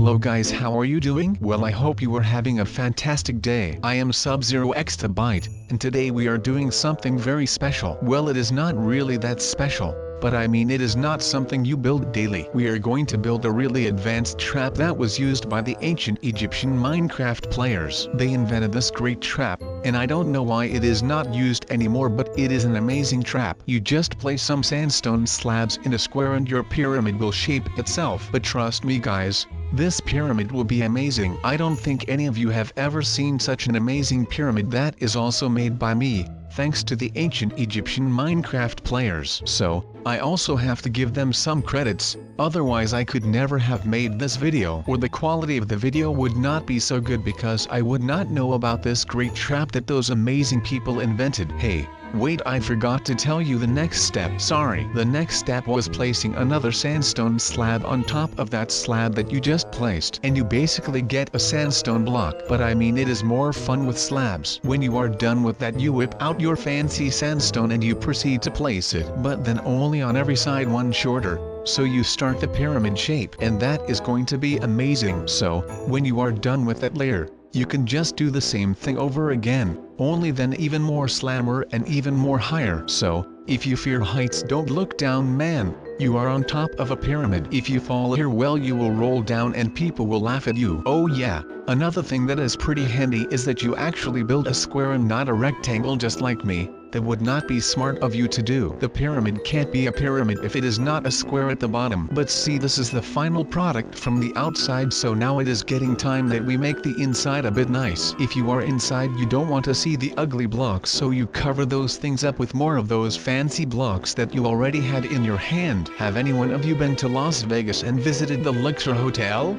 Hello guys, how are you doing? Well, I hope you are having a fantastic day. I am SubZeroExtabyte, and today we are doing something very special. Well, it is not really that special, but I mean it is not something you build daily. We are going to build a really advanced trap that was used by the ancient Egyptian Minecraft players. They invented this great trap, and I don't know why it is not used anymore, but it is an amazing trap. You just place some sandstone slabs in a square and your pyramid will shape itself. But trust me guys, this pyramid will be amazing. I don't think any of you have ever seen such an amazing pyramid that is also made by me, thanks to the ancient Egyptian Minecraft players. So, I also have to give them some credits, otherwise I could never have made this video, or the quality of the video would not be so good because I would not know about this great trap that those amazing people invented. Hey, wait, I forgot to tell you the next step. Sorry. The next step was placing another sandstone slab on top of that slab that you just placed. And you basically get a sandstone block. But I mean it is more fun with slabs. When you are done with that, you whip out your fancy sandstone and you proceed to place it. But then only on every side, one shorter. So you start the pyramid shape, and that is going to be amazing. So, when you are done with that layer, you can just do the same thing over again, only then even more slammer and even more higher. So, if you fear heights, don't look down, man. You are on top of a pyramid. If you fall here, well, you will roll down and people will laugh at you. Oh yeah, another thing that is pretty handy is that you actually build a square and not a rectangle, just like me. That would not be smart of you to do. The pyramid can't be a pyramid if it is not a square at the bottom. But see, this is the final product from the outside, so now it is getting time that we make the inside a bit nice. If you are inside, you don't want to see the ugly blocks, so you cover those things up with more of those fancy blocks that you already had in your hand. Have any one of you been to Las Vegas and visited the Luxor Hotel?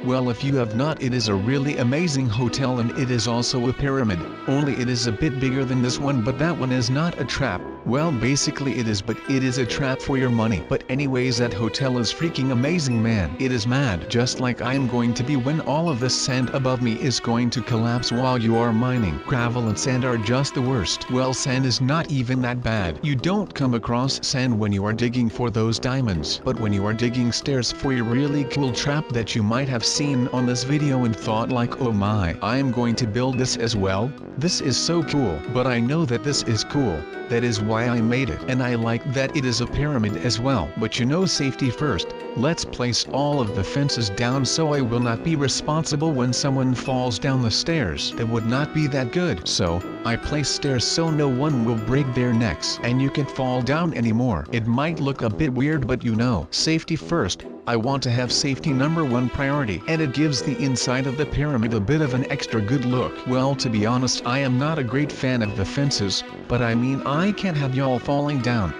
Well, if you have not, it is a really amazing hotel, and it is also a pyramid, only it is a bit bigger than this one, but that one is not a trap. Well, basically it is, but it is a trap for your money. But anyways, that hotel is freaking amazing, man. It is mad, just like I am going to be when all of this sand above me is going to collapse while you are mining. Gravel and sand are just the worst. Well, sand is not even that bad. You don't come across sand when you are digging for those diamonds, but when you are digging stairs for a really cool trap that you might have seen on this video and thought like, oh my, I am going to build this as well. This is so cool. But I know that this is cool. That is why I made it, and I like that it is a pyramid as well. But you know, safety first. Let's place all of the fences down so I will not be responsible when someone falls down the stairs. That would not be that good. So, I place stairs so no one will break their necks and you can't fall down anymore. It might look a bit weird, but you know, safety first. I want to have safety number one priority, and it gives the inside of the pyramid a bit of an extra good look. Well, to be honest, I am not a great fan of the fences, but I mean I can't have y'all falling down.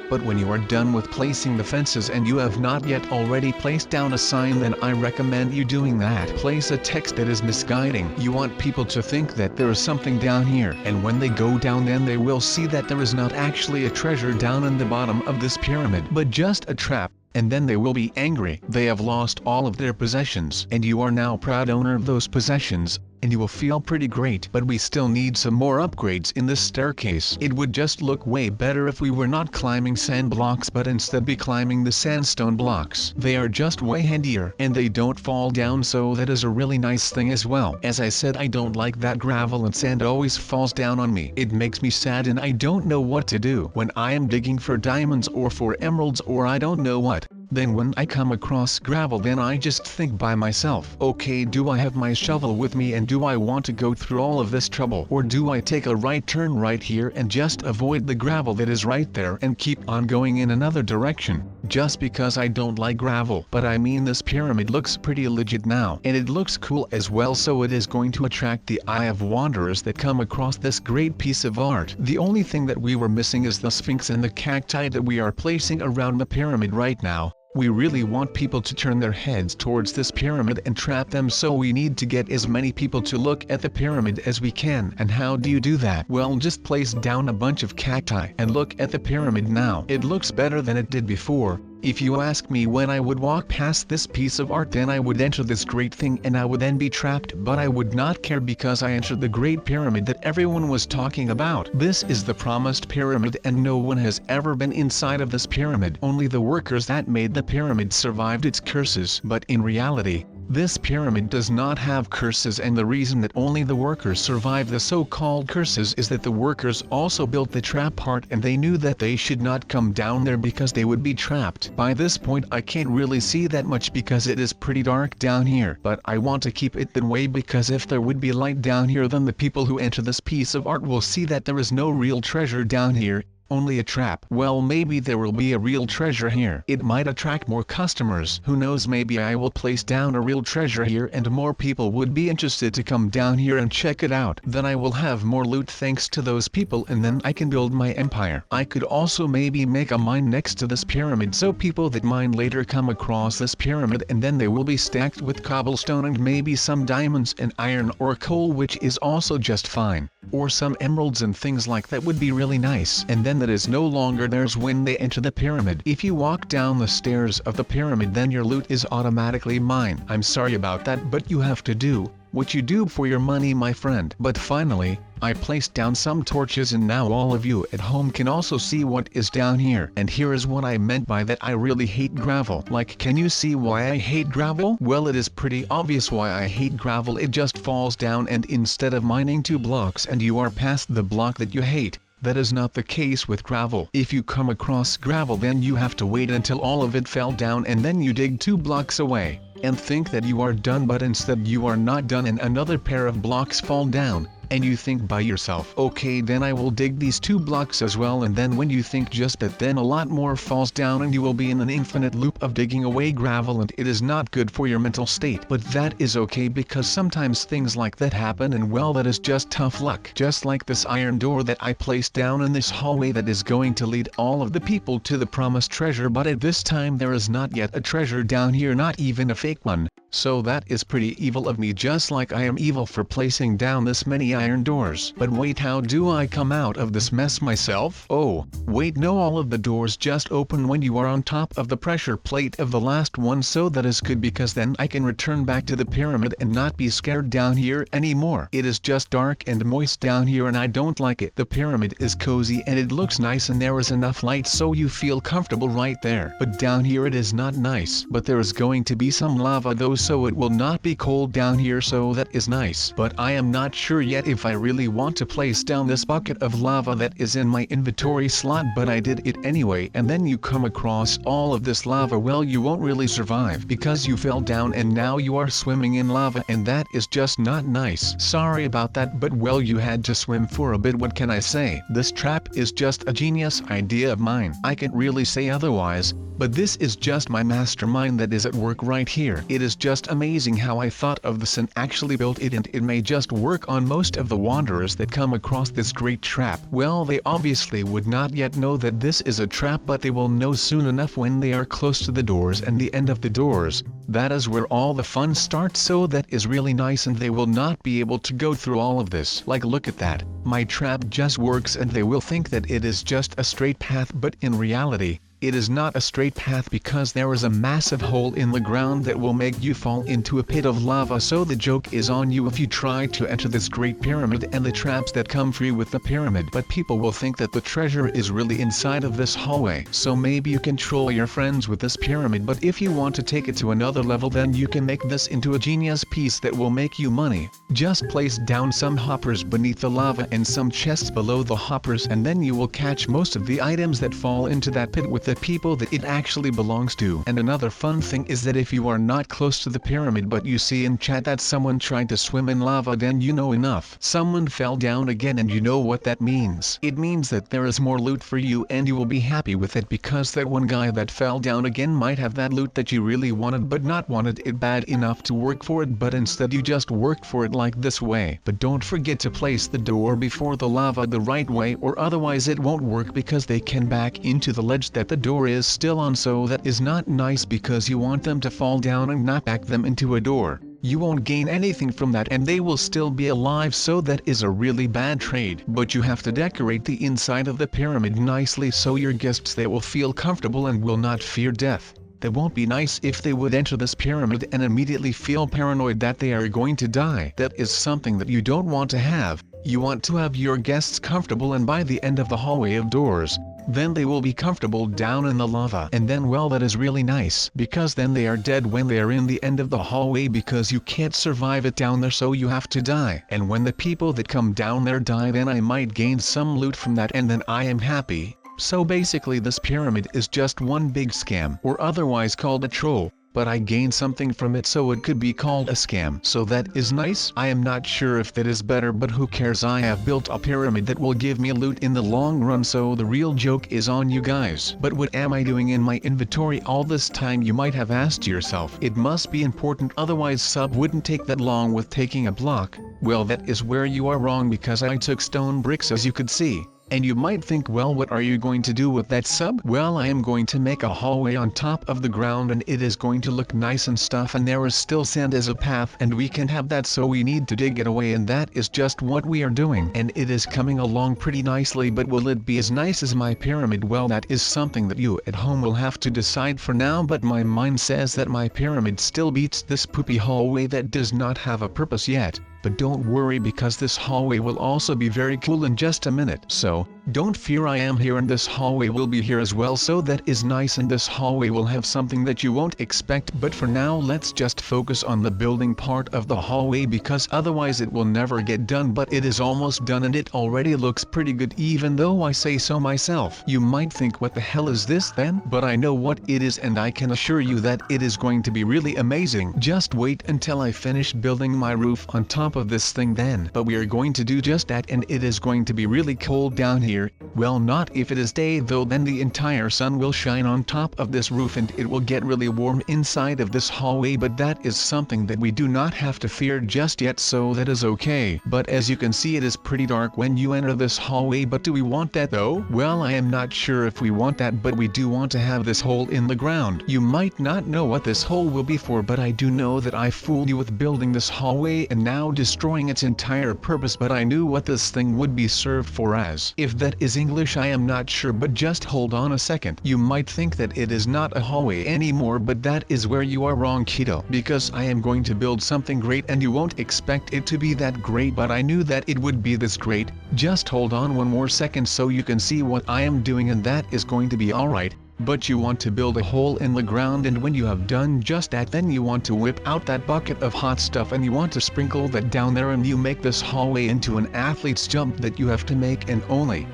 But when you are done with placing the fences and you have not yet already placed down a sign, then I recommend you doing that. Place a text that is misguiding. You want people to think that there is something down here, and when they go down, then they will see that there is not actually a treasure down in the bottom of this pyramid, but just a trap. And then they will be angry. They have lost all of their possessions, and you are now proud owner of those possessions, and you will feel pretty great. But we still need some more upgrades in this staircase. It would just look way better if we were not climbing sand blocks but instead be climbing the sandstone blocks. They are just way handier, and they don't fall down, so that is a really nice thing as well. As I said, I don't like that gravel and sand always falls down on me. It makes me sad, and I don't know what to do when I am digging for diamonds or for emeralds or I don't know what. Then when I come across gravel, then I just think by myself, okay, do I have my shovel with me, and do I want to go through all of this trouble, or do I take a right turn right here and just avoid the gravel that is right there and keep on going in another direction, just because I don't like gravel? But I mean, this pyramid looks pretty legit now, and it looks cool as well, so it is going to attract the eye of wanderers that come across this great piece of art. The only thing that we were missing is the sphinx and the cacti that we are placing around the pyramid right now. We really want people to turn their heads towards this pyramid and trap them, so we need to get as many people to look at the pyramid as we can. And how do you do that? Well, just place down a bunch of cacti and look at the pyramid now. It looks better than it did before. If you ask me, when I would walk past this piece of art, then I would enter this great thing and I would then be trapped, but I would not care because I entered the great pyramid that everyone was talking about. This is the promised pyramid, and no one has ever been inside of this pyramid. Only the workers that made the pyramid survived its curses. But in reality, This pyramid does not have curses, and the reason that only the workers survive the so-called curses is that the workers also built the trap part, and they knew that they should not come down there because they would be trapped. By this point I can't really see that much because it is pretty dark down here, but I want to keep it that way because if there would be light down here, then the people who enter this piece of art will see that there is no real treasure down here, only a trap. Well, maybe there will be a real treasure here. It might attract more customers. Who knows, maybe I will place down a real treasure here and more people would be interested to come down here and check it out. Then I will have more loot thanks to those people, and then I can build my empire. I could also maybe make a mine next to this pyramid so people that mine later come across this pyramid, and then they will be stacked with cobblestone and maybe some diamonds and iron or coal, which is also just fine. Or some emeralds and things like that would be really nice. And then that is no longer theirs when they enter the pyramid. If you walk down the stairs of the pyramid, then your loot is automatically mine. I'm sorry about that, but you have to do what you do for your money, my friend. But finally, I placed down some torches, and now all of you at home can also see what is down here. And here is what I meant by that. I really hate gravel. Like, can you see why I hate gravel? Well, it is pretty obvious why I hate gravel. It just falls down, and instead of mining 2 blocks and you are past the block that you hate, that is not the case with gravel. If you come across gravel, then you have to wait until all of it fell down, and then you dig 2 blocks away and think that you are done, but instead you are not done, and another pair of blocks fall down, and you think by yourself, okay, then I will dig these 2 blocks as well, and then when you think just that, then a lot more falls down, and you will be in an infinite loop of digging away gravel, and it is not good for your mental state. But that is okay because sometimes things like that happen, and well, that is just tough luck. Just like this iron door that I placed down in this hallway that is going to lead all of the people to the promised treasure, but at this time there is not yet a treasure down here, not even a fake one. So that is pretty evil of me, just like I am evil for placing down this many iron doors. But wait, how do I come out of this mess myself? Oh, wait, no, all of the doors just open when you are on top of the pressure plate of the last one, so that is good because then I can return back to the pyramid and not be scared down here anymore. It is just dark and moist down here and I don't like it. The pyramid is cozy and it looks nice and there is enough light so you feel comfortable right there. But down here it is not nice. But there is going to be some lava though, so it will not be cold down here, so that is nice. But I am not sure yet if I really want to place down this bucket of lava that is in my inventory slot, but I did it anyway. And then you come across all of this lava, well, you won't really survive because you fell down and now you are swimming in lava, and that is just not nice. Sorry about that, but well, you had to swim for a bit. What can I say? This trap is just a genius idea of mine. I can't really say otherwise, but this is just my mastermind that is at work right here. It is just amazing how I thought of this and actually built it, and it may just work on most of the wanderers that come across this great trap. Well, they obviously would not yet know that this is a trap, but they will know soon enough when they are close to the doors and the end of the doors. That is where all the fun starts, so that is really nice, and they will not be able to go through all of this. Like, look at that. My trap just works and they will think that it is just a straight path, but in reality, it is not a straight path because there is a massive hole in the ground that will make you fall into a pit of lava. So the joke is on you if you try to enter this great pyramid and the traps that come free with the pyramid. But people will think that the treasure is really inside of this hallway. So maybe you can troll your friends with this pyramid, but if you want to take it to another level, then you can make this into a genius piece that will make you money. Just place down some hoppers beneath the lava and some chests below the hoppers, and then you will catch most of the items that fall into that pit with the people that it actually belongs to. And another fun thing is that if you are not close to the pyramid but you see in chat that someone tried to swim in lava, then you know enough. Someone fell down again, and you know what that means. It means that there is more loot for you and you will be happy with it, because that one guy that fell down again might have that loot that you really wanted but not wanted it bad enough to work for it, but instead you just worked for it like this way. But don't forget to place the door before the lava the right way, or otherwise it won't work because they can back into the ledge that the door is still on, so that is not nice because you want them to fall down and not back them into a door. You won't gain anything from that and they will still be alive, so that is a really bad trade. But you have to decorate the inside of the pyramid nicely so your guests, they will feel comfortable and will not fear death. That won't be nice if they would enter this pyramid and immediately feel paranoid that they are going to die. That is something that you don't want to have. You want to have your guests comfortable, and by the end of the hallway of doors, then they will be comfortable down in the lava. And then, well, that is really nice, because then they are dead when they are in the end of the hallway, because you can't survive it down there, so you have to die. And when the people that come down there die, then I might gain some loot from that, and then I am happy. So basically this pyramid is just one big scam, or otherwise called a troll. But I gained something from it, so it could be called a scam. So that is nice. I am not sure if that is better, but who cares? I have built a pyramid that will give me loot in the long run, so the real joke is on you guys. But what am I doing in my inventory all this time, you might have asked yourself. It must be important, otherwise sub wouldn't take that long with taking a block. Well, that is where you are wrong, because I took stone bricks, as you could see. And you might think, well, what are you going to do with that, sub? Well, I am going to make a hallway on top of the ground, and it is going to look nice and stuff, and there is still sand as a path, and we can have that, so we need to dig it away, and that is just what we are doing. And it is coming along pretty nicely, but will it be as nice as my pyramid? Well, that is something that you at home will have to decide for now, but my mind says that my pyramid still beats this poopy hallway that does not have a purpose yet. But don't worry, because this hallway will also be very cool in just a minute. So, don't fear, I am here, and this hallway will be here as well, so that is nice, and this hallway will have something that you won't expect. But for now, let's just focus on the building part of the hallway, because otherwise it will never get done. But it is almost done, and it already looks pretty good, even though I say so myself. You might think, what the hell is this then? But I know what it is, and I can assure you that it is going to be really amazing. Just wait until I finish building my roof on top of this thing then. But we are going to do just that, and it is going to be really cold down here. Well, not if it is day though, then the entire sun will shine on top of this roof, and it will get really warm inside of this hallway. But that is something that we do not have to fear just yet, so that is okay. But as you can see, it is pretty dark when you enter this hallway. But do we want that though? Well, I am not sure if we want that, but we do want to have this hole in the ground. You might not know what this hole will be for, but I do know that I fooled you with building this hallway and now destroying its entire purpose. But I knew what this thing would be served for as. If that is English, I am not sure, but just hold on a second. You might think that it is not a hallway anymore, but that is where you are wrong, kiddo, because I am going to build something great, and you won't expect it to be that great, but I knew that it would be this great. Just hold on one more second so you can see what I am doing, and that is going to be alright. But you want to build a hole in the ground, and when you have done just that, then you want to whip out that bucket of hot stuff, and you want to sprinkle that down there, and you make this hallway into an athlete's jump that you have to make, and only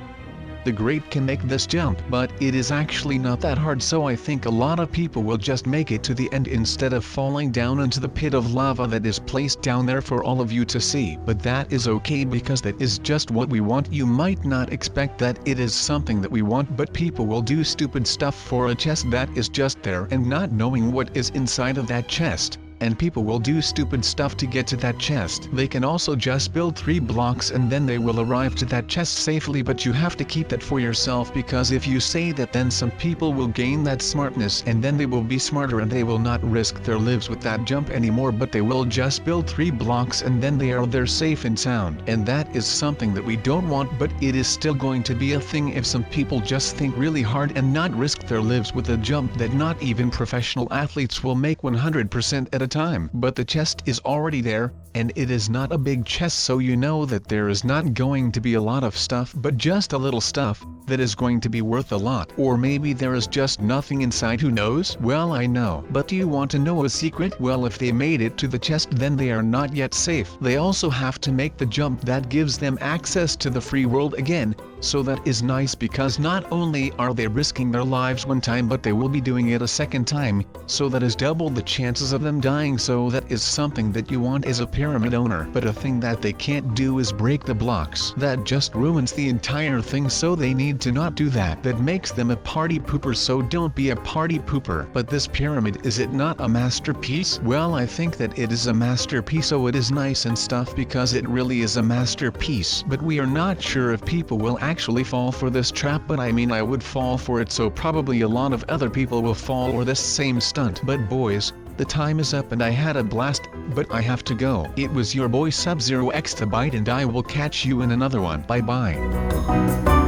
the great can make this jump. But it is actually not that hard, so I think a lot of people will just make it to the end instead of falling down into the pit of lava that is placed down there for all of you to see. But that is okay, because that is just what we want. You might not expect that it is something that we want, but people will do stupid stuff for a chest that is just there, and not knowing what is inside of that chest. And people will do stupid stuff to get to that chest. They can also just build 3 blocks, and then they will arrive to that chest safely, but you have to keep that for yourself, because if you say that, then some people will gain that smartness, and then they will be smarter, and they will not risk their lives with that jump anymore, but they will just build 3 blocks, and then they are there safe and sound. And that is something that we don't want, but it is still going to be a thing if some people just think really hard and not risk their lives with a jump that not even professional athletes will make 100% at a time. But the chest is already there, and it is not a big chest, so you know that there is not going to be a lot of stuff, but just a little stuff that is going to be worth a lot. Or maybe there is just nothing inside, who knows? Well, I know. But do you want to know a secret? Well, if they made it to the chest, then they are not yet safe. They also have to make the jump that gives them access to the free world again. So that is nice, because not only are they risking their lives one time, but they will be doing it a second time, so that is double the chances of them dying. So that is something that you want as a pyramid owner. But a thing that they can't do is break the blocks. That just ruins the entire thing, so they need to not do that. That makes them a party pooper, so don't be a party pooper. But this pyramid, is it not a masterpiece? Well, I think that it is a masterpiece, so it is nice and stuff, because it really is a masterpiece. But we are not sure if people will actually fall for this trap, but I mean, I would fall for it, so probably a lot of other people will fall for this same stunt. But boys, the time is up, and I had a blast, but I have to go. It was your boy SubZeroExtabyte, and I will catch you in another one. Bye bye.